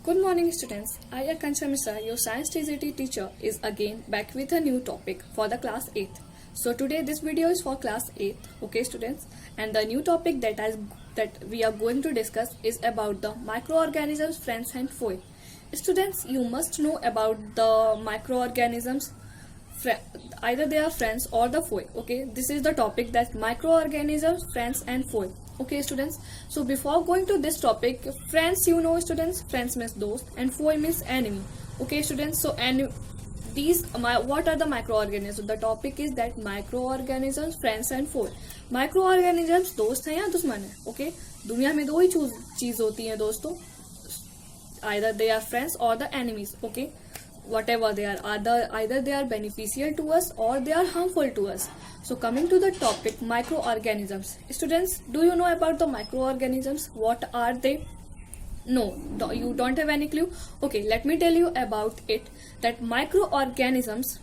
Good morning, students. I, Akanksha Mishra, your science TZT teacher, is again back with a new topic for the class 8th. So today this video is for class 8th, okay, students. And the new topic that we are going to discuss is about the microorganisms, friends and foe. Students, you must know about the microorganisms. Either they are friends or the foe. Okay, this is the topic, that microorganisms, friends and foe. Okay, students, so before going to this topic, friends, you know, students, friends means dost and foe means enemy. Okay, students, so and what are the microorganisms? The topic is that microorganisms, friends and foe. Microorganisms दोस्त हैं या दुश्मन है? Okay, दुनिया में दो ही चीज होती है दोस्तों, either they are friends or the enemies. Okay, whatever they are, either they are beneficial to us or they are harmful to us. So coming to the topic, microorganisms. Students, do you know about the microorganisms? What are they? No, you don't have any clue? Okay, let me tell you about it. That microorganisms,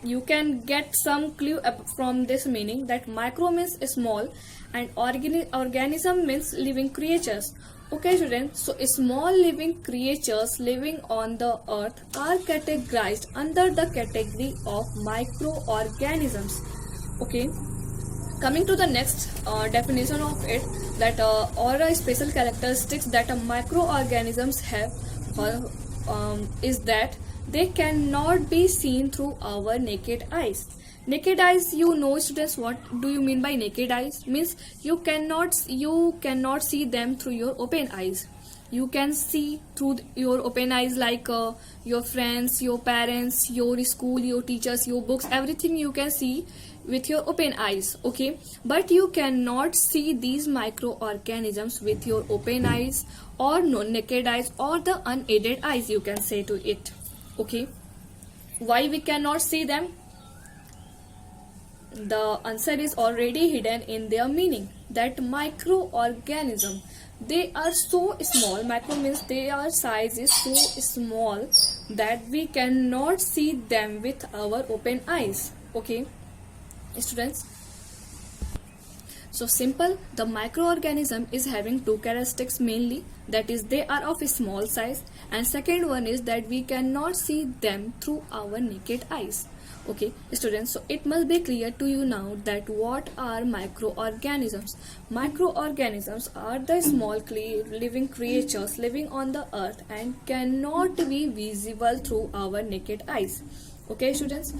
you can get some clue from this meaning, that micro means small and organism means living creatures. Okay, students, so small living creatures living on the earth are categorized under the category of microorganisms. Okay, coming to the next definition of it, that or a special characteristics that a microorganisms have is that they cannot be seen through our naked eyes. Naked eyes, you know, students, what do you mean by naked eyes? Means you cannot see them through your open eyes. You can see through your open eyes, like your friends, your parents, your school, your teachers, your books, everything you can see with your open eyes. Okay, but you cannot see these microorganisms with your open eyes or naked eyes or the unaided eyes, you can say to it. Okay, why we cannot see them? The answer is already hidden in their meaning, that microorganism, they are so small. Micro means their size is so small that we cannot see them with our open eyes. Okay, students, so simple, the microorganism is having two characteristics mainly, that is they are of a small size, and second one is that we cannot see them through our naked eyes. Okay, students, so it must be clear to you now that what are microorganisms. Microorganisms are the small living creatures living on the earth and cannot be visible through our naked eyes. Okay, students,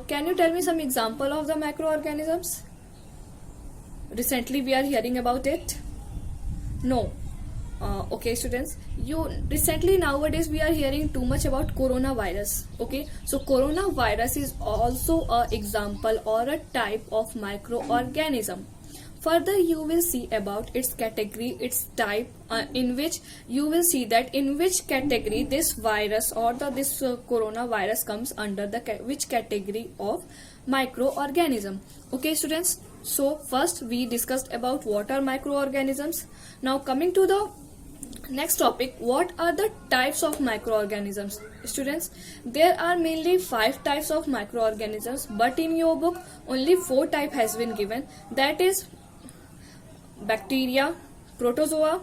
can you tell me some example of the microorganisms? Recently we are hearing about it? No. Okay, students, recently nowadays we are hearing too much about coronavirus. Okay, so coronavirus is also a example or a type of microorganism. Further, you will see about its category, its type, in which you will see that in which category this virus or this coronavirus comes under, which category of microorganism. Okay, students, so first we discussed about what are microorganisms. Now coming to the next topic, what are the types of microorganisms? Students, there are mainly 5 types of microorganisms, but in your book only 4 type has been given, that is bacteria, protozoa,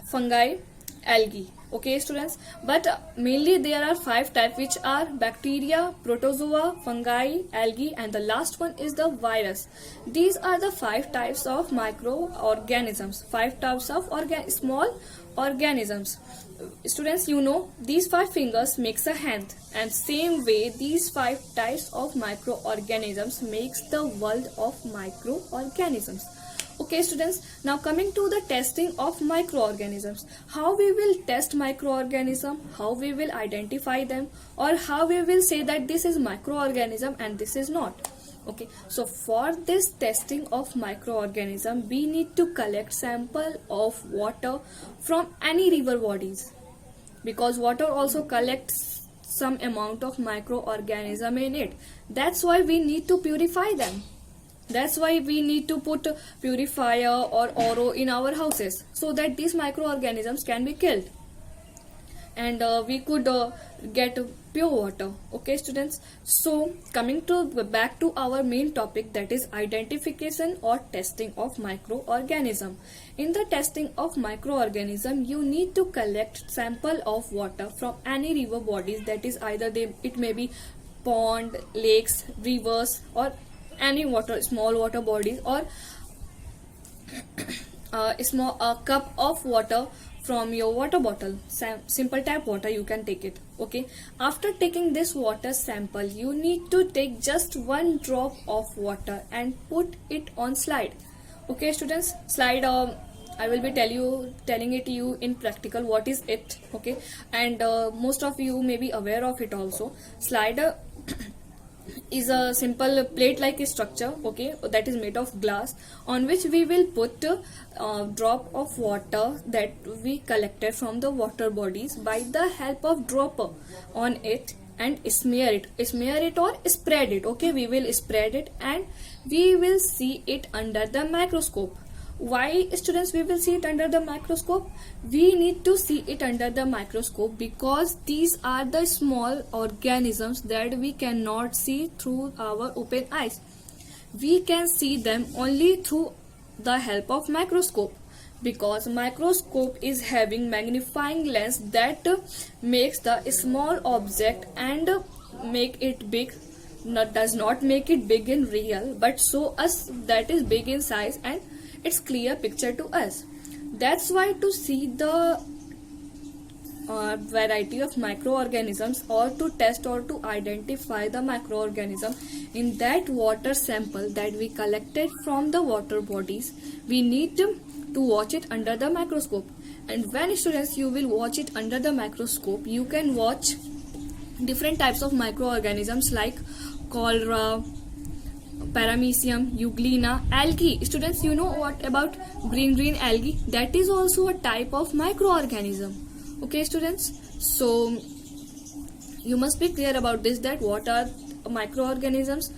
fungi, algae. Okay, students, but mainly there are 5 types, which are bacteria, protozoa, fungi, algae, and the last one is the virus. These are the 5 types of microorganisms, 5 types of small organisms. Students, you know, these 5 fingers makes a hand, and same way these 5 types of microorganisms makes the world of microorganisms. Okay, students, now coming to the testing of microorganisms. How we will test microorganism, how we will identify them, or how we will say that this is microorganism and this is not. Okay, so for this testing of microorganism, we need to collect sample of water from any river bodies, because water also collects some amount of microorganism in it. That's why we need to purify them. That's why we need to put purifier or RO in our houses, so that these microorganisms can be killed. and we could get pure water. Okay students, so coming to back to our main topic, that is identification or testing of microorganism. In the testing of microorganism, you need to collect sample of water from any river bodies, that is either it may be pond, lakes, rivers, or any water, small water bodies, or a cup of water from your water bottle. Simple tap water, you can take it. Okay, after taking this water sample, you need to take just one drop of water and put it on slide. Okay students, slide, I will be telling it to you in practical what is it. Okay, and most of you may be aware of it also. Slide is a simple plate like structure, okay, that is made of glass, on which we will put a drop of water that we collected from the water bodies by the help of dropper on it, and smear it or spread it. Okay, we will spread it and we will see it under the microscope. Why students we will see it under the microscope? We need to see it under the microscope because these are the small organisms that we cannot see through our open eyes. We can see them only through the help of microscope, because microscope is having magnifying lens that makes the small object and make it big. Does not make it big in real, but show us that is big in size and it's clear picture to us. That's why to see the variety of microorganisms, or to test or to identify the microorganism in that water sample that we collected from the water bodies, we need to watch it under the microscope. And when students you will watch it under the microscope, you can watch different types of microorganisms like cholera, paramecium, euglena, algae. Students, you know what about green algae? That is also a type of microorganism. Okay students, so you must be clear about this, that what are microorganisms,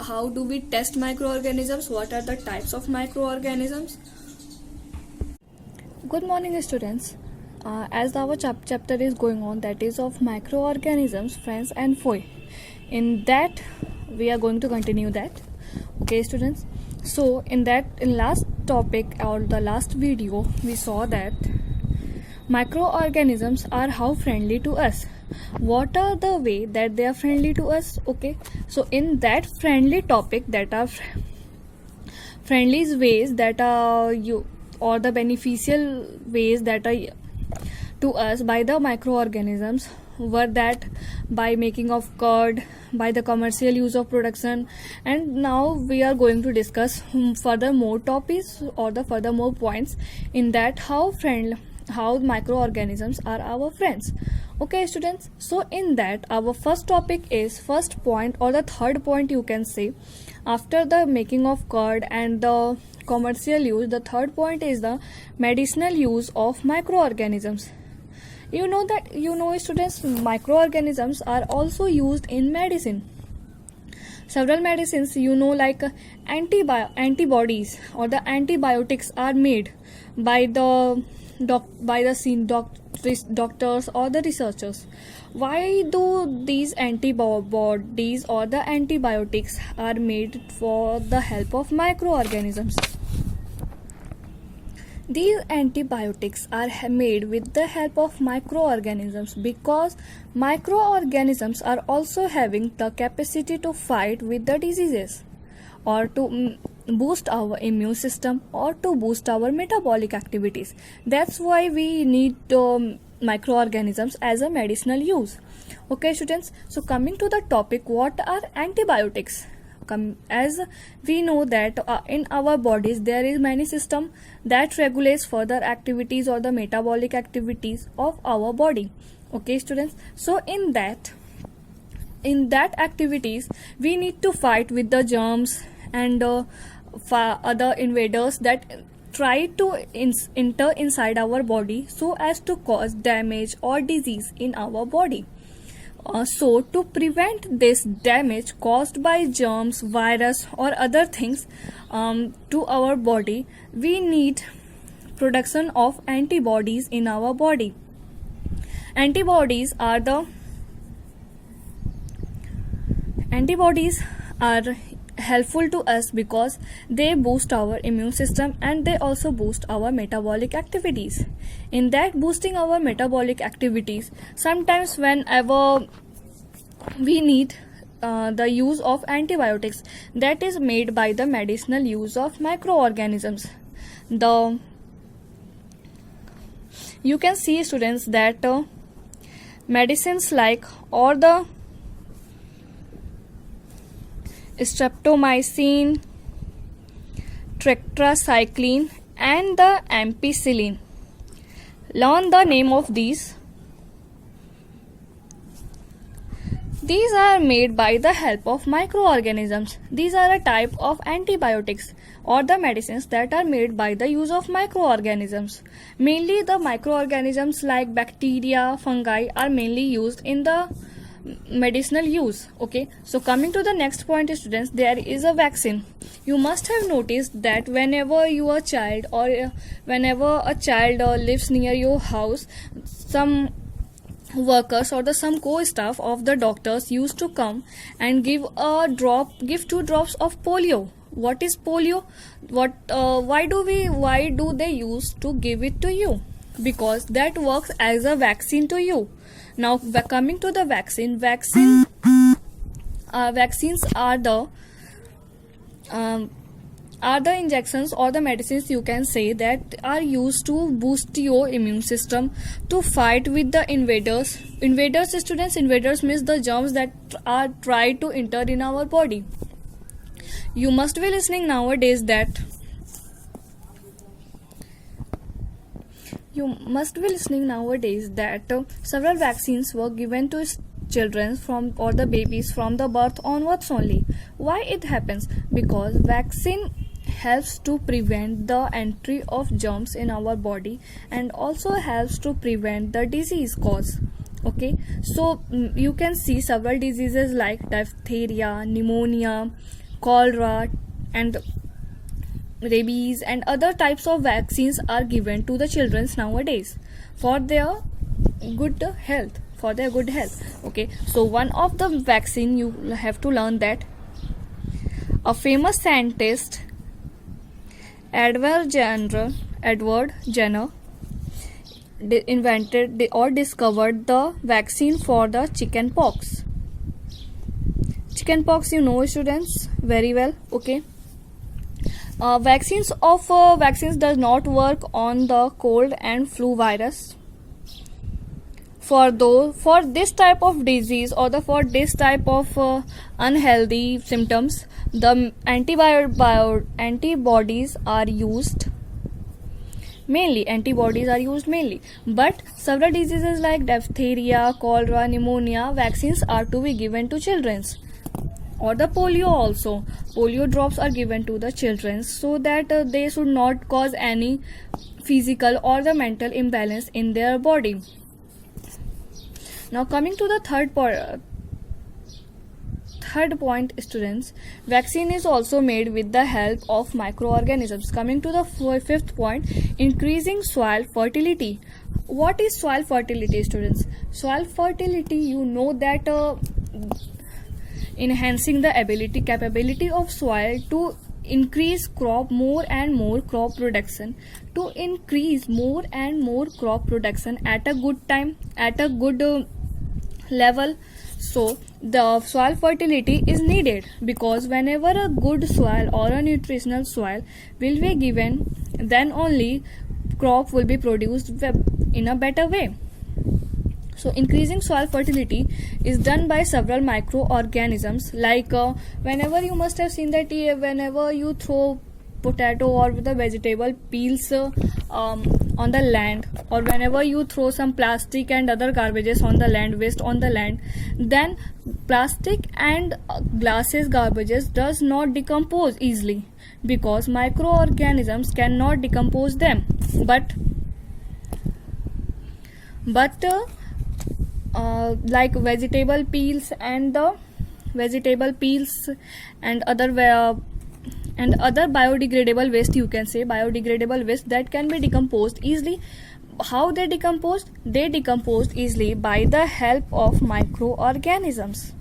how do we test microorganisms, what are the types of microorganisms. Good morning students. As our chapter is going on, that is of microorganisms, friends and foe, in that we are going to continue that. Okay students, so in last topic or the last video, we saw that microorganisms are how friendly to us. What are the way that they are friendly to us? Okay, so in that friendly topic, that are friendly ways that are or the beneficial ways that are to us by the microorganisms, were that by making of curd, by the commercial use of production. And now we are going to discuss further more topics or the further more points in that how microorganisms are our friends. Okay students, so in that our first topic is first point, or the third point you can say, after the making of curd and the commercial use, the third point is the medicinal use of microorganisms. You know students, microorganisms are also used in medicine. Several medicines, like antibodies or the antibiotics are made by the doctors or the researchers. Why do these antibodies or the antibiotics are made for the help of microorganisms? These antibiotics are made with the help of microorganisms because microorganisms are also having the capacity to fight with the diseases, or to boost our immune system, or to boost our metabolic activities. That's why we need microorganisms as a medicinal use. Okay students, so coming to the topic, what are antibiotics? As we know that in our bodies there is many system that regulates further activities or the metabolic activities of our body. Okay students, so in that activities we need to fight with the germs and other invaders that try to enter inside our body so as to cause damage or disease in our body. So to prevent this damage caused by germs, virus or other things to our body, we need production of antibodies in our body. Antibodies are helpful to us because they boost our immune system and they also boost our metabolic activities. In that boosting our metabolic activities, sometimes whenever we need the use of antibiotics, that is made by the medicinal use of microorganisms. You can see, students, that medicines like or the streptomycin, tetracycline and the ampicillin. Learn the name of these. These are made by the help of microorganisms. These are a type of antibiotics or the medicines that are made by the use of microorganisms. Mainly the microorganisms like bacteria, fungi are mainly used in the medicinal use. Okay, so coming to the next point, students, there is a vaccine. You must have noticed that whenever you are a child or whenever a child lives near your house, some workers or some co-staff of the doctors used to come and give 2 drops of polio. What is polio? Why do they use to give it to you? Because that works as a vaccine to you. Now coming to the vaccines are the injections or the medicines, you can say, that are used to boost your immune system to fight with the invaders. Students, invaders means the germs that are try to enter in our body. You must be listening nowadays that several vaccines were given to children from or the babies from the birth onwards only. Why it happens? Because vaccine helps to prevent the entry of germs in our body and also helps to prevent the disease cause. Okay, so you can see several diseases like diphtheria, pneumonia, cholera and rabies and other types of vaccines are given to the children nowadays for their good health. Okay, so one of the vaccine you have to learn that a famous scientist, Edward Jenner invented or discovered the vaccine for the chicken pox. Chicken pox, you know, students, very well. Okay, vaccines does not work on the cold and flu virus. For this type of disease or for this type of unhealthy symptoms, the antibodies are used mainly. But several diseases like diphtheria, cholera, pneumonia, vaccines are to be given to children. Or the polio also. Polio drops are given to the children so that they should not cause any physical or the mental imbalance in their body. Now coming to the third point, students, vaccine is also made with the help of microorganisms. Coming to the fifth point, increasing soil fertility. What is soil fertility, students? Soil fertility, you know that enhancing the capability of soil to increase more and more crop production at a good time, at a good level. So the soil fertility is needed because whenever a good soil or a nutritional soil will be given, then only crop will be produced in a better way. So increasing soil fertility is done by several microorganisms, like whenever you must have seen that whenever you throw potato or the vegetable peels on the land, or whenever you throw some plastic and other garbages on the land, waste on the land, then plastic and glasses garbages does not decompose easily because microorganisms cannot decompose them. But like vegetable peels and other biodegradable waste, you can say biodegradable waste that can be decomposed easily how they decomposed? They decomposed easily by the help of microorganisms.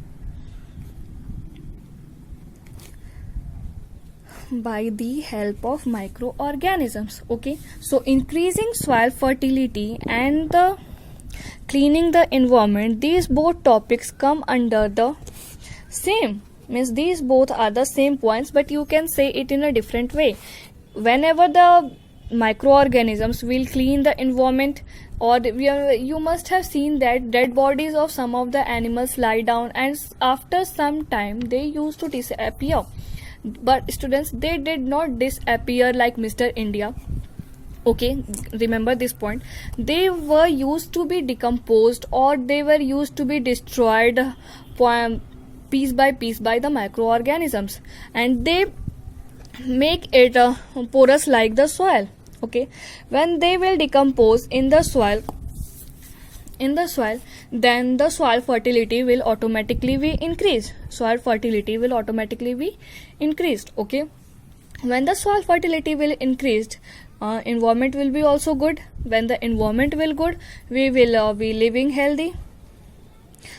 By the help of microorganisms. Okay, so increasing soil fertility and the cleaning the environment, these both topics come under the same, means these both are the same points, but you can say it in a different way. Whenever the microorganisms will clean the environment, or you must have seen that dead bodies of some of the animals lie down, and after some time they used to disappear. But students, they did not disappear like Mr. India. Okay, remember this point. They were used to be decomposed, or they were used to be destroyed piece by piece by the microorganisms, and they make it porous like the soil. Okay, when they will decompose in the soil, then the soil fertility will automatically be increased. Okay, when the soil fertility will increased, environment will be also good. When the environment will good, we will be living healthy.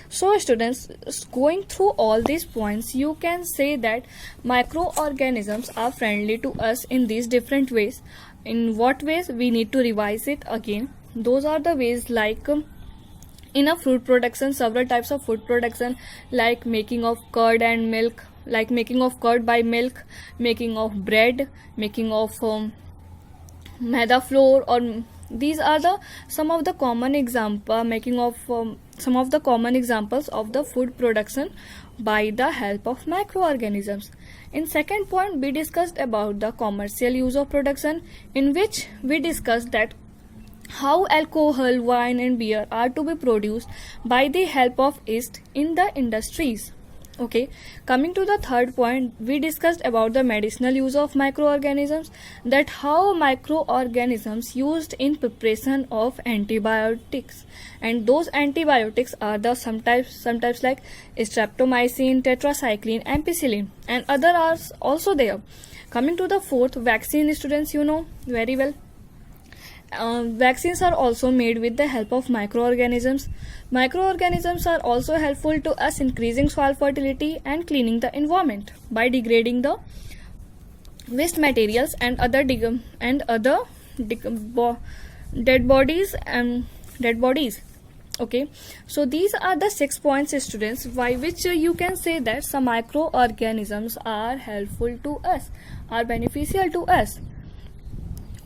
So students, going through all these points, you can say that microorganisms are friendly to us in these different ways. In what ways? We need to revise it again. Those are the ways, like in a fruit production, several types of food production, like making of curd and milk, like making of curd by milk, making of bread, making of maida flour, or these are the some of the common example, making of some of the common examples of the food production by the help of microorganisms. In second point, we discussed about the commercial use of production, in which we discussed that how alcohol, wine and beer are to be produced by the help of yeast in the industries. Okay, coming to the third point, we discussed about the medicinal use of microorganisms, that how microorganisms used in preparation of antibiotics, and those antibiotics are the sometimes like streptomycin, tetracycline, ampicillin, and other are also there. Coming to the fourth, vaccine, students, you know very well. Vaccines are also made with the help of microorganisms. Microorganisms are also helpful to us increasing soil fertility and cleaning the environment by degrading the waste materials and other dead bodies. Okay, so these are the 6 points, students, by which you can say that some microorganisms are helpful to us, are beneficial to us.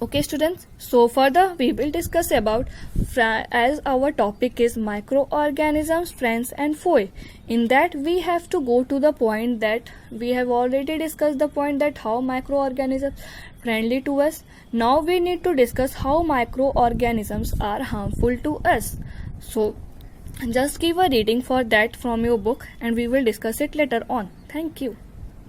Okay students, so further we will discuss about, as our topic is microorganisms, friends and foe. In that we have to go to the point that we have already discussed the point that how microorganisms friendly to us. Now we need to discuss how microorganisms are harmful to us. So just give a reading for that from your book, and we will discuss it later on. Thank you.